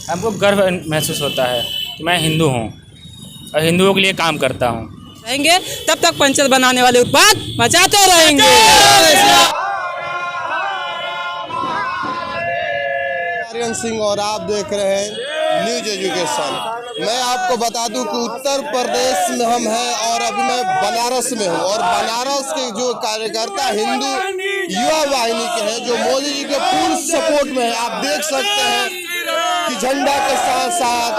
हमको गर्व महसूस होता है कि मैं हिंदू हूँ और हिंदुओं के लिए काम करता हूँ। रहेंगे तब तक पंचायत बनाने वाले उत्पाद मचाते रहेंगे। आर्यन सिंह और आप देख रहे हैं न्यूज एजुकेशन। मैं आपको बता दूं कि उत्तर प्रदेश में हम हैं और अभी मैं बनारस में हूं और बनारस के जो कार्यकर्ता हिंदू युवा वाहिनी के हैं जो मोदी जी के पूर्ण सपोर्ट में है। आप देख सकते हैं कि झंडा के साथ साथ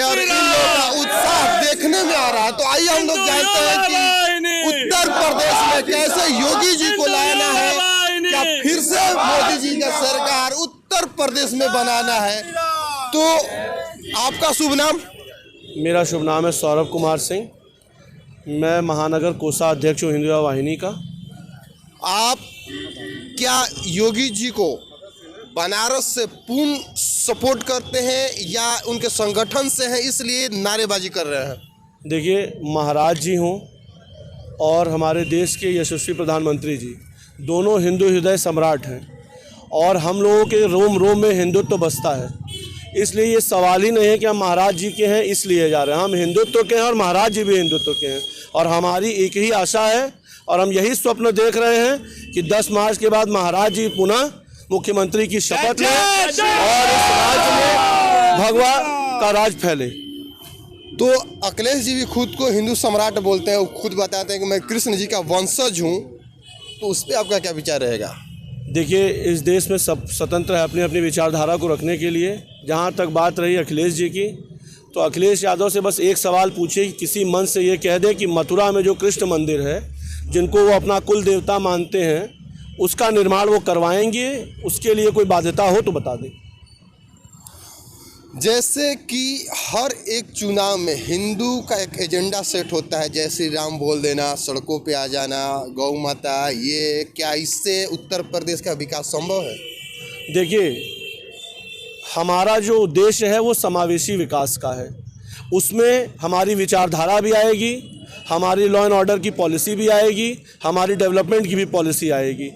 और इन लोगों का उत्साह देखने में आ रहा है। तो आइए हम लोग जानते हैं कि उत्तर प्रदेश में कैसे योगी जी को लाना है, क्या फिर से मोदी जी का सरकार उत्तर प्रदेश में बनाना है। तो आपका शुभ नाम? मेरा शुभ नाम है सौरभ कुमार सिंह। मैं महानगर कोषाध्यक्ष हूँ हिंदू युवा वाहिनी का। आप क्या योगी जी को बनारस से पूर्ण सपोर्ट करते हैं या उनके संगठन से हैं इसलिए नारेबाजी कर रहे हैं? देखिए, महाराज जी हों और हमारे देश के यशस्वी प्रधानमंत्री जी दोनों हिंदू हृदय सम्राट हैं और हम लोगों के रोम रोम में हिंदुत्व बसता है। इसलिए ये सवाल ही नहीं है कि हम महाराज जी के हैं इसलिए जा रहे हैं। हम हिंदुत्व के हैं और महाराज जी भी हिंदुत्व के हैं और हमारी एक ही आशा है और हम यही स्वप्न देख रहे हैं कि 10 मार्च के बाद महाराज जी पुनः मुख्यमंत्री की शपथ लें और इस राज्य में भगवा का राज फैले। तो अखिलेश जी भी खुद को हिंदू सम्राट बोलते हैं, वो खुद बताते हैं कि मैं कृष्ण जी का वंशज हूँ। तो उस पर आपका क्या विचार रहेगा? देखिए, इस देश में सब स्वतंत्र है अपनी अपनी विचारधारा को रखने के लिए। जहाँ तक बात रही अखिलेश जी की, तो अखिलेश यादव से बस एक सवाल पूछिए कि किसी मंच से ये कह दे कि मथुरा में जो कृष्ण मंदिर है जिनको वो अपना कुल देवता मानते हैं उसका निर्माण वो करवाएंगे, उसके लिए कोई बाध्यता हो तो बता दें। जैसे कि हर एक चुनाव में हिंदू का एक एजेंडा सेट होता है, जय श्री राम बोल देना, सड़कों पे आ जाना, गौ माता, ये क्या इससे उत्तर प्रदेश का विकास संभव है? देखिए, हमारा जो उद्देश्य है वो समावेशी विकास का है। उसमें हमारी विचारधारा भी आएगी, हमारी लॉ एंड ऑर्डर की पॉलिसी भी आएगी, हमारी डेवलपमेंट की भी पॉलिसी आएगी।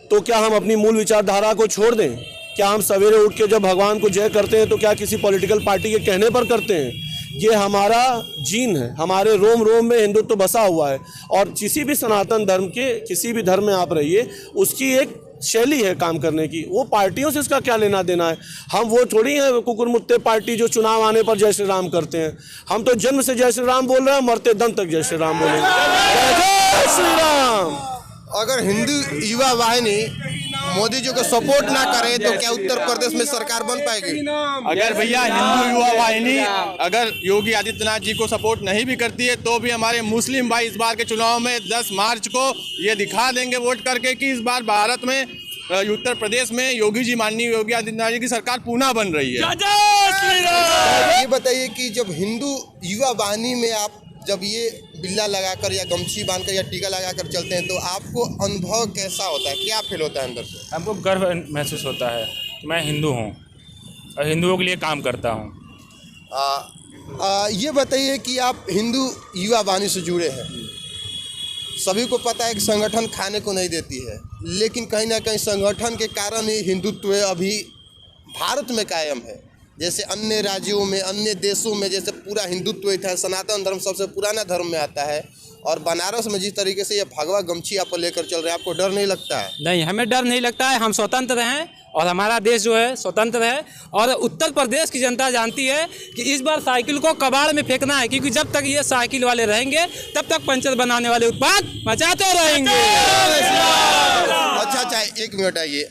तो क्या हम अपनी मूल विचारधारा को छोड़ दें? क्या हम सवेरे उठ के जब भगवान को जय करते हैं तो क्या किसी पॉलिटिकल पार्टी के कहने पर करते हैं? ये हमारा जीन है, हमारे रोम रोम में हिंदुत्व बसा हुआ है और किसी भी सनातन धर्म के किसी भी धर्म में आप रहिए, उसकी एक शैली है काम करने की। वो पार्टियों से इसका क्या लेना देना है? हम वो थोड़ी हैं कुकुरमुत्ते पार्टी जो चुनाव आने पर जय श्री राम करते हैं। हम तो जन्म से जय श्री राम बोल रहे हैं, मरते दम तक जय श्री राम बोलेंगे। जय श्री राम। अगर हिंदू युवा वाहिनी मोदी जी को सपोर्ट ना करे तो क्या उत्तर प्रदेश में सरकार बन पाएगी? अगर भैया हिंदू युवा वाहिनी अगर योगी आदित्यनाथ जी को सपोर्ट नहीं भी करती है तो भी हमारे मुस्लिम भाई इस बार के चुनाव में 10 मार्च को ये दिखा देंगे वोट करके कि इस बार भारत में उत्तर प्रदेश में योगी जी, माननीय योगी आदित्यनाथ जी की सरकार पुनः बन रही है। ये बताइए कि जब हिंदू युवा वाहिनी में आप जब ये बिल्ला लगाकर या गमछी बांधकर या टीका लगाकर चलते हैं तो आपको अनुभव कैसा होता है, क्या फील होता है अंदर से? हमको गर्व महसूस होता है कि मैं हिंदू हूँ और हिंदुओं के लिए काम करता हूँ। ये बताइए कि आप हिंदू युवा वाहिनी से जुड़े हैं। सभी को पता है कि संगठन खाने को नहीं देती है, लेकिन कहीं ना कहीं संगठन के कारण ही हिंदुत्व अभी भारत में कायम है। जैसे अन्य राज्यों में, अन्य देशों में जैसे पूरा हिंदुत्व है, सनातन धर्म सबसे पुराना धर्म में आता है और बनारस में जिस तरीके से ये भगवा गमछी आप लेकर चल रहे हैं, आपको डर नहीं लगता है? नहीं, हमें डर नहीं लगता है। हम स्वतंत्र हैं और हमारा देश जो है स्वतंत्र है और उत्तर प्रदेश की जनता जानती है कि इस बार साइकिल को कबाड़ में फेंकना है, क्योंकि जब तक ये साइकिल वाले रहेंगे तब तक पंचायत बनाने वाले उत्पाद मचाते रहेंगे। अच्छा, 1 मिनट आइए।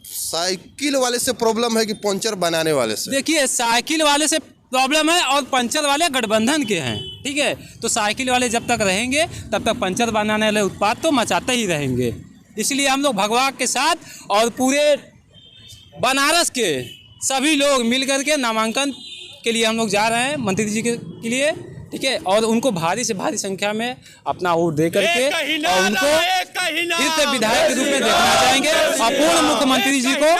साइकिल वाले से प्रॉब्लम है कि पंचर बनाने वाले से? देखिए, साइकिल वाले से प्रॉब्लम है और पंचर वाले गठबंधन के हैं, ठीक है। तो साइकिल वाले जब तक रहेंगे तब तक पंचर बनाने वाले उत्पाद तो मचाते ही रहेंगे। इसलिए हम लोग भगवा के साथ और पूरे बनारस के सभी लोग मिलकर के नामांकन के लिए हम लोग जा रहे हैं मंत्री जी के लिए, ठीक है। और उनको भारी से भारी संख्या में अपना वोट दे करके और उनको फिर से विधायक के रूप में देखना चाहेंगे और पूर्ण मुख्यमंत्री जी को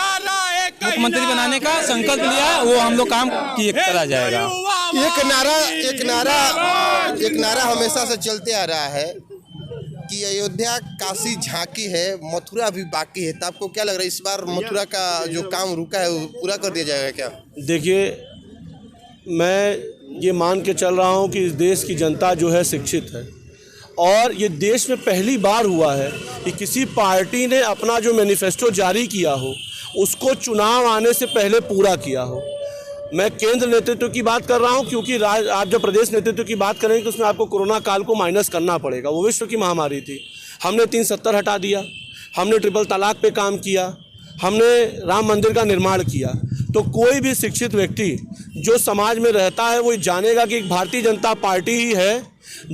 मुख्यमंत्री बनाने का संकल्प लिया, वो हम लोग काम किए करा जाएगा। एक नारा हमेशा से चलते आ रहा है कि अयोध्या काशी झांकी है, मथुरा भी बाकी है। तो आपको क्या लग रहा है इस बार मथुरा का जो काम रुका है वो पूरा कर दिया जाएगा क्या? देखिए, मैं ये मान के चल रहा हूँ कि इस देश की जनता जो है शिक्षित है, और ये देश में पहली बार हुआ है कि किसी पार्टी ने अपना जो मैनिफेस्टो जारी किया हो उसको चुनाव आने से पहले पूरा किया हो। मैं केंद्र नेतृत्व की बात कर रहा हूं, क्योंकि आप जब प्रदेश नेतृत्व की बात करेंगे तो उसमें आपको कोरोना काल को माइनस करना पड़ेगा। वो विश्व की महामारी थी, हमने 370 हटा दिया, हमने ट्रिपल तलाक पे काम किया, हमने राम मंदिर का निर्माण किया। तो कोई भी शिक्षित व्यक्ति जो समाज में रहता है वो जानेगा कि भारतीय जनता पार्टी ही है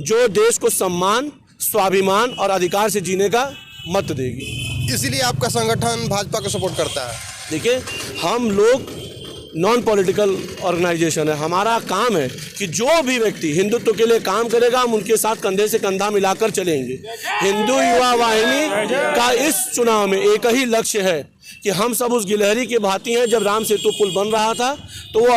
जो देश को सम्मान, स्वाभिमान और अधिकार से जीने का मत देगी। इसलिए आपका संगठन भाजपा को सपोर्ट करता है। देखिए, हम लोग नॉन पॉलिटिकल ऑर्गेनाइजेशन है। हमारा काम है कि जो भी व्यक्ति हिंदुत्व के लिए काम करेगा हम उनके साथ कंधे से कंधा मिलाकर चलेंगे। हिंदू युवा वाहिनी का इस चुनाव में एक ही लक्ष्य है कि हम सब उस गिलहरी के भांति हैं। जब राम सेतु पुल बन रहा था तो वो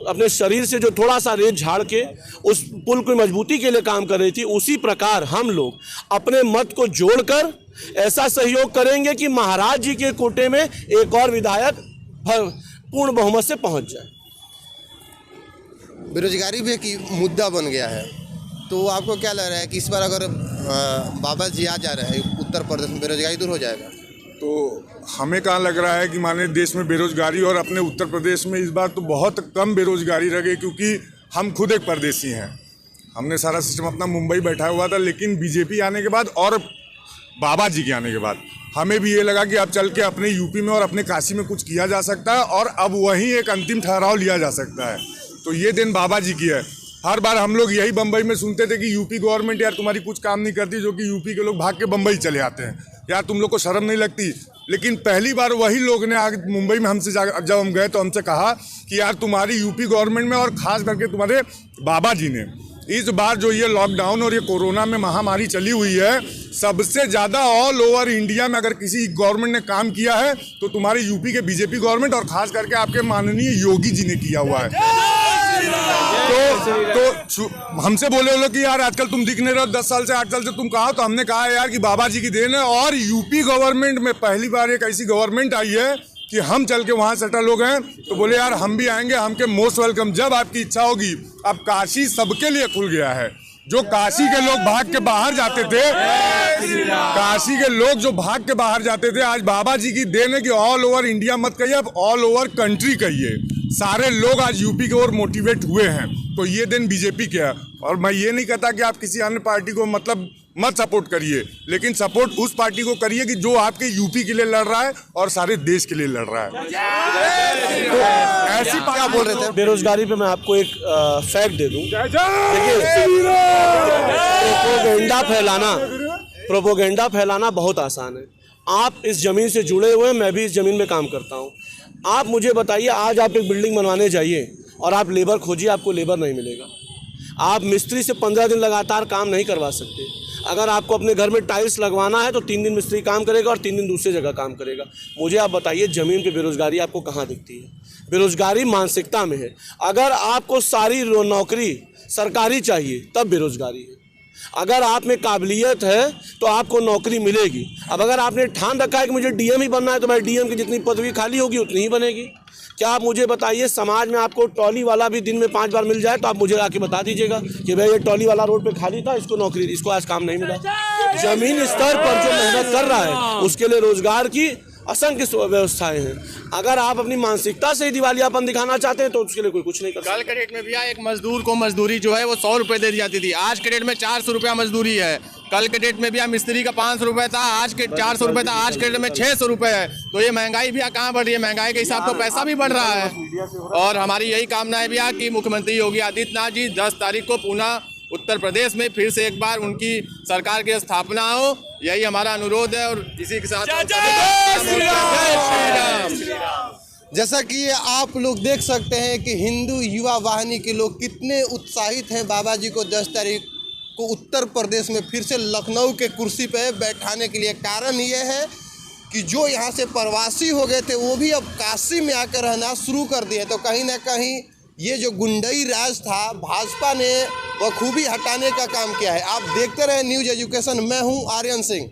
अपने शरीर से जो थोड़ा सा रेत झाड़ के उस पुल की मजबूती के लिए काम कर रही थी, उसी प्रकार हम लोग अपने मत को जोड़कर ऐसा सहयोग करेंगे कि महाराज जी के कोटे में एक और विधायक पूर्ण बहुमत से पहुंच जाए। बेरोजगारी भी एक मुद्दा बन गया है, तो आपको क्या लग रहा है कि इस बार अगर बाबा जी आ जा रहे हैं उत्तर प्रदेश में, बेरोजगारी दूर हो जाएगा? तो हमें कहाँ लग रहा है कि माने देश में बेरोजगारी, और अपने उत्तर प्रदेश में इस बार तो बहुत कम बेरोजगारी रह गई, क्योंकि हम खुद एक परदेसी हैं। हमने सारा सिस्टम अपना मुंबई बैठा हुआ था, लेकिन बीजेपी आने के बाद और बाबा जी के आने के बाद हमें भी ये लगा कि अब चल के अपने यूपी में और अपने काशी में कुछ किया जा सकता है, और अब वहीं एक अंतिम ठहराव लिया जा सकता है। तो ये दिन बाबा जी की है। हर बार हम लोग यही बम्बई में सुनते थे कि यूपी गवर्नमेंट यार तुम्हारी कुछ काम नहीं करती, जो कि यूपी के लोग भाग के बम्बई चले आते हैं, यार तुम लोग को शर्म नहीं लगती। लेकिन पहली बार वही लोग ने आगे मुंबई में हमसे जब हम गए तो हमसे कहा कि यार तुम्हारी यूपी गवर्नमेंट में और ख़ास करके तुम्हारे बाबा जी ने इस बार जो ये लॉकडाउन और ये कोरोना में महामारी चली हुई है, सबसे ज़्यादा ऑल ओवर इंडिया में अगर किसी गवर्नमेंट ने काम किया है तो तुम्हारे यूपी के बीजेपी गवर्नमेंट और ख़ास करके आपके माननीय योगी जी ने किया हुआ है। तो हमसे बोले वो लोग कि यार आजकल तुम दिख नहीं रहे हो, 10 साल से 8 साल से तुम कहा, तो हमने कहा यार कि बाबा जी की देन है। और यूपी गवर्नमेंट में पहली बार एक ऐसी गवर्नमेंट आई है कि हम चल के वहाँ सेटल हो गए। तो बोले यार हम भी आएंगे, हमके मोस्ट वेलकम, जब आपकी इच्छा होगी। अब काशी सबके लिए खुल गया है। जो काशी के लोग भाग के बाहर जाते थे, काशी के लोग जो भाग के बाहर जाते थे, आज बाबा जी की देन है कि ऑल ओवर इंडिया मत कहिए, अब ऑल ओवर कंट्री कहिए, सारे लोग आज यूपी की ओर मोटिवेट हुए हैं। तो ये दिन बीजेपी के है। और मैं ये नहीं कहता कि आप किसी अन्य पार्टी को मतलब मत सपोर्ट करिए, लेकिन सपोर्ट उस पार्टी को करिए कि जो आपके यूपी के लिए लड़ रहा है और सारे देश के लिए लड़ रहा है। तो ऐसी क्या बोल रहे थे? बेरोजगारी पे मैं आपको एक फैक्ट दे दूं। देखिए, प्रोपोगेंडा फैलाना बहुत आसान है। आप इस ज़मीन से जुड़े हुए हैं, मैं भी इस ज़मीन में काम करता हूं। आप मुझे बताइए, आज आप एक बिल्डिंग बनवाने जाइए और आप लेबर खोजिए, आपको लेबर नहीं मिलेगा। आप मिस्त्री से 15 दिन लगातार काम नहीं करवा सकते। अगर आपको अपने घर में टाइल्स लगवाना है तो 3 दिन मिस्त्री काम करेगा और 3 दिन दूसरी जगह काम करेगा। मुझे आप बताइए, ज़मीन पे बेरोजगारी आपको कहाँ दिखती है? बेरोजगारी मानसिकता में है। अगर आपको सारी नौकरी सरकारी चाहिए तब बेरोजगारी है। अगर आप में काबिलियत है तो आपको नौकरी मिलेगी। अब अगर आपने ठान रखा है कि मुझे डीएम ही बनना है तो भाई डीएम की जितनी पदवी खाली होगी उतनी ही बनेगी। क्या आप मुझे बताइए, समाज में आपको टॉली वाला भी दिन में 5 बार मिल जाए तो आप मुझे आके बता दीजिएगा कि भाई ये टॉली वाला रोड पे खाली था, इसको नौकरी, इसको आज काम नहीं मिला। जमीन स्तर पर जो मेहनत कर रहा है उसके लिए रोजगार की असंख्य व्यवस्थाएं हैं। अगर आप अपनी मानसिकता से ही दिवालियापन दिखाना चाहते हैं तो उसके लिए कोई कुछ नहीं कर सकता। कल के डेट में भैया एक मजदूर को मजदूरी जो है वो 100 रुपये दे दी जाती थी, आज के डेट में 400 रुपया मजदूरी है। कल के डेट में भैया मिस्त्री का 500 रुपये था, आज के 400 रुपये था, आज के डेट में 600 रुपये है। तो ये महंगाई भैया कहाँ बढ़ रही है? महंगाई के हिसाब तो पैसा भी बढ़ रहा है। और हमारी यही कामना है भैया कि मुख्यमंत्री योगी आदित्यनाथ जी 10 तारीख को पुनः उत्तर प्रदेश में फिर से एक बार उनकी सरकार की स्थापना हो, यही हमारा अनुरोध है। और इसी के साथ जैसा कि आप लोग देख सकते हैं कि हिंदू युवा वाहिनी के लोग कितने उत्साहित हैं बाबा जी को 10 तारीख को उत्तर प्रदेश में फिर से लखनऊ के कुर्सी पे बैठाने के लिए। कारण ये है कि जो यहाँ से प्रवासी हो गए थे वो भी अब काशी में आकर रहना शुरू कर दिए। तो कहीं ना कहीं ये जो गुंडई राज था भाजपा ने बखूबी हटाने का काम किया है। आप देखते रहे न्यूज़ एजुकेशन। मैं हूँ आर्यन सिंह।